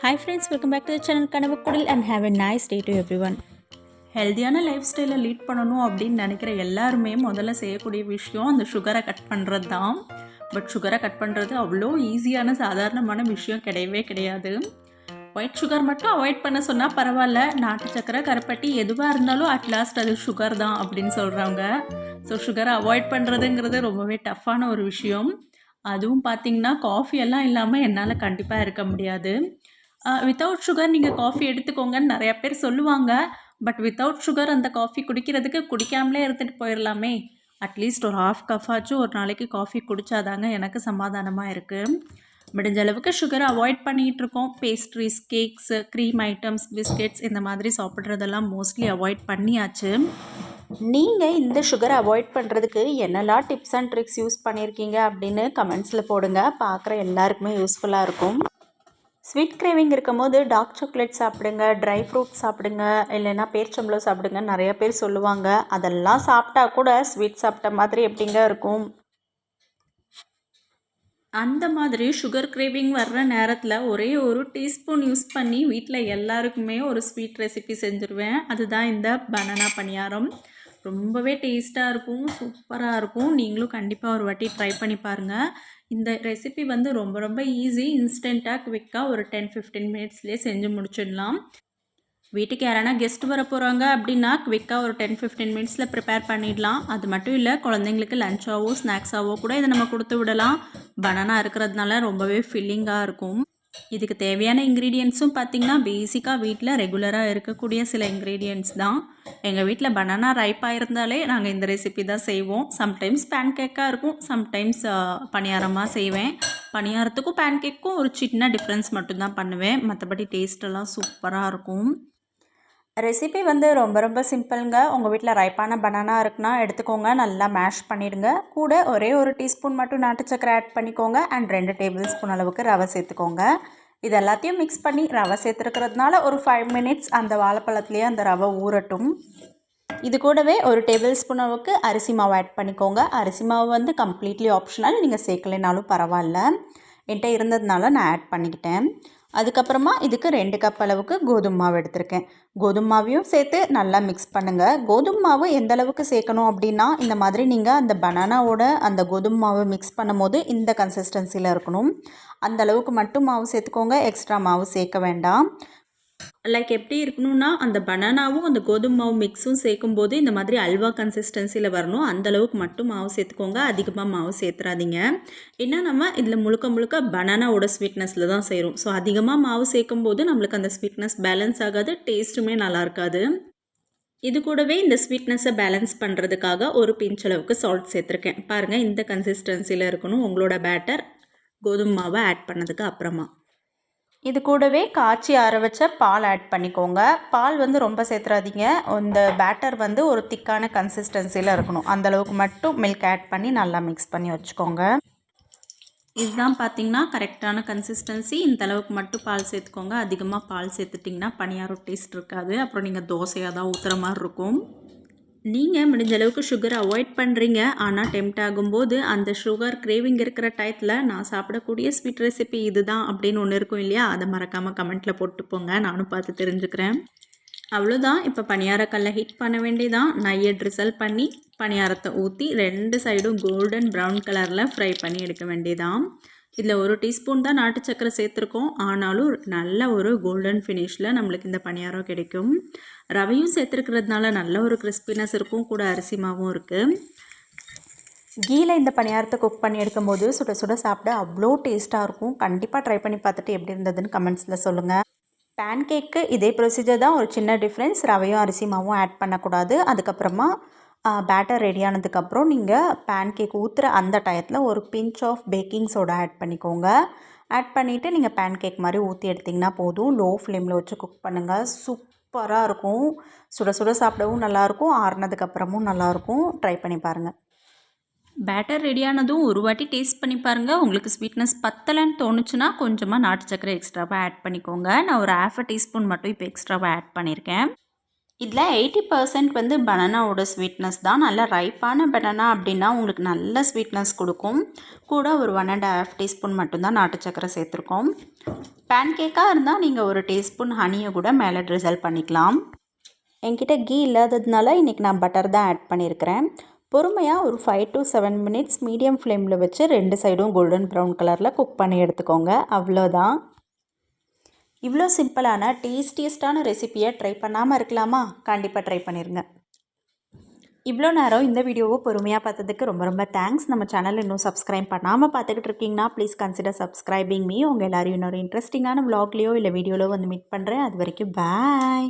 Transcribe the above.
Hi friends, welcome back to the channel Kanavakudil and have a nice day to everyone. ஹெல்த்தியான life ஸ்டைலை lead பண்ணணும் அப்படின்னு நினைக்கிற எல்லாருமே முதல்ல செய்யக்கூடிய விஷயம் அந்த சுகரை கட் பண்ணுறது தான். பட் சுகரை கட் பண்ணுறது அவ்வளோ ஈஸியான சாதாரணமான விஷயம் கிடையவே கிடையாது. ஒயிட் சுகர் மட்டும் அவாய்ட் பண்ண சொன்னால் பரவாயில்ல, நாட்டு சக்கரை கருப்பட்டி எதுவாக இருந்தாலும் அட்லாஸ்ட் அது சுகர் தான் அப்படின்னு சொல்கிறாங்க. ஸோ சுகரை அவாய்ட் பண்ணுறதுங்கிறது ரொம்பவே டஃப்பான ஒரு விஷயம். அதுவும் பார்த்திங்கன்னா காஃபி எல்லாம் இல்லாமல் என்னால் கண்டிப்பாக இருக்க முடியாது. வித்தவுட் சுகர் நீங்கள் காஃபி எடுத்துக்கோங்கன்னு நிறையா பேர் சொல்லுவாங்க. பட் வித்தவுட் சுகர் அந்த காஃபி குடிக்கிறதுக்கு குடிக்காமலே இருந்துட்டு போயிடலாமே. அட்லீஸ்ட் ஒரு ஹாஃப் கஃபாச்சும் ஒரு நாளைக்கு காஃபி குடித்தாதாங்க எனக்கு சமாதானமாக இருக்குது. முடிஞ்ச அளவுக்கு சுகரை அவாய்ட் பண்ணிகிட்டு இருக்கோம். Pastries, cakes, cream items, biscuits இந்த மாதிரி சாப்பிட்றதெல்லாம் மோஸ்ட்லி அவாய்ட் பண்ணியாச்சு. நீங்கள் இந்த சுகரை அவாய்ட் பண்ணுறதுக்கு என்னெல்லாம் டிப்ஸ் அண்ட் ட்ரிக்ஸ் யூஸ் பண்ணியிருக்கீங்க அப்படின்னு கமெண்ட்ஸில் போடுங்க. பார்க்குற எல்லாருக்குமே யூஸ்ஃபுல்லாக இருக்கும். ஸ்வீட் கிரேவிங் இருக்கும் போது டார்க் சாக்லேட் சாப்பிடுங்க, ட்ரை ஃப்ரூட் சாப்பிடுங்க, இல்லைன்னா பேரிச்சம்பழம் சாப்பிடுங்க நிறைய பேர் சொல்லுவாங்க. அதெல்லாம் சாப்பிட்டா கூட ஸ்வீட் சாப்பிட்ட மாதிரி எப்படிங்க இருக்கும்? அந்த மாதிரி சுகர் கிரேவிங் வர்ற நேரத்தில் ஒரே ஒரு டீஸ்பூன் யூஸ் பண்ணி வீட்டில் எல்லாருக்குமே ஒரு ஸ்வீட் ரெசிபி செஞ்சுருவேன். அதுதான் இந்த பனானா பணியாரம். ரொம்பவே டேஸ்ட்டாக இருக்கும், சூப்பராக இருக்கும். நீங்களும் கண்டிப்பாக ஒரு வாட்டி ட்ரை பண்ணி பாருங்கள். இந்த ரெசிபி வந்து ரொம்ப ரொம்ப ஈஸி, இன்ஸ்டண்ட்டாக குவிக்காக ஒரு 10-15 மினிட்ஸ்லேயே செஞ்சு முடிச்சிடலாம். வீட்டுக்கு யாரானா கெஸ்ட் வர போகிறாங்க அப்படின்னா குவிக்காக ஒரு 10-15 மினிட்ஸில் ப்ரிப்பேர் பண்ணிடலாம். அது மட்டும் இல்லை, குழந்தைங்களுக்கு லஞ்சாவோ ஸ்நாக்ஸாவோ கூட இதை நம்ம கொடுத்து விடலாம். பனானா இருக்கிறதுனால ரொம்பவே ஃபில்லிங்காக இருக்கும். இதுக்கு தேவையான இன்க்ரீடியன்ட்ஸும் பார்த்திங்கன்னா பேசிக்காக வீட்டில் ரெகுலராக இருக்கக்கூடிய சில இன்க்ரீடியன்ட்ஸ் தான். எங்கள் வீட்டில் பனானா ரைப்பாக இருந்தாலே நாங்கள் இந்த ரெசிபி தான் செய்வோம். சம்டைம்ஸ் பேன் கேக்காக இருக்கும், சம்டைம்ஸ் பணியாரமாக செய்வேன். பணியாரத்துக்கும் பேன் கேக்கும் ஒரு சின்ன டிஃப்ரென்ஸ் மட்டும்தான் பண்ணுவேன். மற்றபடி டேஸ்ட்டெல்லாம் சூப்பராக இருக்கும். ரெசிபி வந்து ரொம்ப ரொம்ப சிம்பிளுங்க. உங்கள் வீட்டில் ரைப்பான பனானா இருக்குன்னா எடுத்துக்கோங்க, நல்லா மேஷ் பண்ணிவிடுங்க. கூட ஒரே ஒரு டீஸ்பூன் மட்டும் நாட்டு சக்கரை ஆட் பண்ணிக்கோங்க அண்ட் 2 டேபிள் ஸ்பூன் அளவுக்கு ரவை சேர்த்துக்கோங்க. இது எல்லாத்தையும் மிக்ஸ் பண்ணி ரவை சேர்த்துருக்கிறதுனால ஒரு 5 மினிட்ஸ் அந்த வாழைப்பழத்துலேயே அந்த ரவை ஊறட்டும். இது கூடவே ஒரு டேபிள் ஸ்பூன் அளவுக்கு அரிசி மாவு ஆட் பண்ணிக்கோங்க. அரிசி மாவு வந்து கம்ப்ளீட்லி ஆப்ஷனல், நீங்கள் சேர்க்கலைனாலும் பரவாயில்ல. என்கிட்ட இருந்ததுனால நான் ஆட் பண்ணிக்கிட்டேன். அதுக்கப்புறமா இதுக்கு 2 கப் அளவுக்கு கோதுமை மாவு எடுத்திருக்கேன். கோதுமை மாவையும் சேர்த்து நல்லா மிக்ஸ் பண்ணுங்கள். கோதுமை மாவு எந்த அளவுக்கு சேர்க்கணும் அப்படின்னா, இந்த மாதிரி நீங்கள் அந்த பனானாவோட அந்த கோதுமை மாவு மிக்ஸ் பண்ணும் போது இந்த கன்சிஸ்டன்சியில் இருக்கணும். அந்த அளவுக்கு மட்டும் மாவு சேர்த்துக்கோங்க, எக்ஸ்ட்ரா மாவு சேர்க்க வேண்டாம். லைக் எப்படி இருக்கணும்னா, அந்த பனானாவும் அந்த கோதுமை மாவு மிக்ஸும் சேர்க்கும்போது இந்த மாதிரி அல்வா கன்சிஸ்டன்சியில் வரணும். அந்தளவுக்கு மட்டும் மாவு சேர்த்துக்கோங்க, அதிகமாக மாவு சேர்த்துறாதீங்க. ஏன்னா நம்ம இதில் முழுக்க முழுக்க பனானாவோட ஸ்வீட்னஸில் தான் செய்கிறோம். ஸோ அதிகமாக மாவு சேர்க்கும்போது நம்மளுக்கு அந்த ஸ்வீட்னஸ் பேலன்ஸ் ஆகாது, டேஸ்ட்டுமே நல்லா இருக்காது. இது கூடவே இந்த ஸ்வீட்னஸை பேலன்ஸ் பண்ணுறதுக்காக ஒரு பிஞ்ச் அளவுக்கு சால்ட் சேர்த்துருக்கேன். பாருங்கள், இந்த கன்சிஸ்டன்சியில் இருக்கணும் உங்களோட பேட்டர் கோதுமை மாவை ஆட் பண்ணதுக்கு அப்புறமா. இது கூடவே காய்ச்சி ஆற வச்ச பால் ஆட் பண்ணிக்கோங்க. பால் வந்து ரொம்ப சேர்த்துறாதீங்க. இந்த பேட்டர் வந்து ஒரு திக்கான கன்சிஸ்டன்சியில் இருக்கணும். அந்தளவுக்கு மட்டும் மில்க் ஆட் பண்ணி நல்லா மிக்ஸ் பண்ணி வச்சுக்கோங்க. இதுதான் பார்த்திங்கன்னா கரெக்டான கன்சிஸ்டன்சி. இந்த அளவுக்கு மட்டும் பால் சேர்த்துக்கோங்க. அதிகமாக பால் சேர்த்துட்டிங்கன்னா பணியாரம் டேஸ்ட் இருக்காது. அப்புறம் நீங்கள் தோசையாக தான் ஊற்றுற மாதிரி இருக்கும். நீங்கள் முடிஞ்ச அளவுக்கு சுகரை அவாய்ட் பண்ணுறீங்க, ஆனால் டெம்ட் ஆகும்போது அந்த சுகர் கிரேவிங் இருக்கிற டயத்தில் நான் சாப்பிடக்கூடிய ஸ்வீட் ரெசிபி இது தான் அப்படின்னு ஒன்று இருக்கும் இல்லையா, அதை மறக்காமல் கமெண்ட்டில் போட்டுப்போங்க, நானும் பார்த்து தெரிஞ்சுக்கிறேன். அவ்வளோதான். இப்போ பணியாரக்கல்லை ஹீட் பண்ண வேண்டியதான். நையை ட்ரிசல் பண்ணி பணியாரத்தை ஊற்றி 2 சைடும் கோல்டன் ப்ரௌன் கலரில் ஃப்ரை பண்ணி எடுக்க வேண்டியதான். இதில் ஒரு டீஸ்பூன் தான் நாட்டு சக்கரை சேர்த்துருக்கோம், ஆனாலும் நல்ல ஒரு கோல்டன் ஃபினிஷில் நம்மளுக்கு இந்த பணியாரம் கிடைக்கும். ரவையும் சேர்த்துருக்கிறதுனால நல்ல ஒரு கிறிஸ்பினஸ் இருக்கும், கூட அரிசி மாவும் இருக்குது. கீழே இந்த பணியாரத்தை குக் பண்ணி எடுக்கும்போது சுட சுட சாப்பிட அவ்வளோ டேஸ்ட்டாக இருக்கும். கண்டிப்பாக ட்ரை பண்ணி பார்த்துட்டு எப்படி இருந்ததுன்னு கமெண்ட்ஸில் சொல்லுங்கள். பேன் கேக்கு இதே ப்ரொசீஜர் தான், ஒரு சின்ன டிஃப்ரென்ஸ். ரவையும் அரிசி மாவும் ஆட் பண்ணக்கூடாது. அதுக்கப்புறமா பேட்டர் ரெடி ஆனதுக்கப்புறம் நீங்கள் பேன் கேக் ஊற்றுற அந்த டயத்தில் ஒரு pinch of baking soda add பண்ணிக்கோங்க. ஆட் பண்ணிவிட்டு நீங்கள் பேன் கேக் மாதிரி ஊற்றி எடுத்திங்கன்னா போதும். லோ ஃப்ளேமில் வச்சு குக் பண்ணுங்கள். சூப்பராக இருக்கும். சுட சுட சாப்பிடவும் நல்லாயிருக்கும், ஆறுனதுக்கப்புறமும் நல்லாயிருக்கும். ட்ரை பண்ணி பாருங்கள். பேட்டர் ரெடியானதும் ஒரு வாட்டி டேஸ்ட் பண்ணி பாருங்கள். உங்களுக்கு ஸ்வீட்னஸ் பத்தலைன்னு தோணுச்சுன்னா கொஞ்சமாக நாட்டு சக்கரை எக்ஸ்ட்ராவாக ஆட் பண்ணிக்கோங்க. நான் ஒரு 1/2 டீஸ்பூன் மட்டும் இப்போ எக்ஸ்ட்ராவாக ஆட் பண்ணியிருக்கேன். இதில் 80% வந்து பனானாவோட ஸ்வீட்னஸ் தான். நல்லா ரைப்பான பனானா அப்படின்னா உங்களுக்கு நல்ல ஸ்வீட்னஸ் கொடுக்கும். கூட ஒரு 1.5 டீஸ்பூன் மட்டும்தான் நாட்டு சக்கரை சேர்த்துருக்கோம். பேன் கேக்காக இருந்தால் நீங்கள் ஒரு டீஸ்பூன் ஹனியை கூட மேலே ட்ரிசல் பண்ணிக்கலாம். என்கிட்ட கீ இல்லாததுனால இன்றைக்கி நான் பட்டர் தான் ஆட் பண்ணியிருக்கிறேன். பொறுமையாக ஒரு 5 to 7 மினிட்ஸ் மீடியம் ஃப்ளேமில் வச்சு 2 சைடும் கோல்டன் ப்ரௌன் கலரில் குக் பண்ணி எடுத்துக்கோங்க. அவ்வளோதான். இவ்வளோ சிம்பிளான டேஸ்டியஸ்டான ரெசிப்பியை ட்ரை பண்ணாமல் இருக்கலாமா? கண்டிப்பாக ட்ரை பண்ணிடுங்க. இவ்வளோ நேரம் இந்த வீடியோவை பொறுமையாக பார்த்ததுக்கு ரொம்ப ரொம்ப தேங்க்ஸ். நம்ம சேனல் இன்னும் சப்ஸ்கிரைப் பண்ணாமல் பார்த்துக்கிட்டு இருக்கீங்கன்னா ப்ளீஸ் கன்சிடர் சப்ஸ்கிரைபிங் மீ. உங்கள் எல்லோரும் இன்னொரு இன்ட்ரெஸ்டிங்கான vlogலையோ இல்லை வீடியோலையோ வந்து மீட் பண்ணுறேன். அது வரைக்கும் பாய்.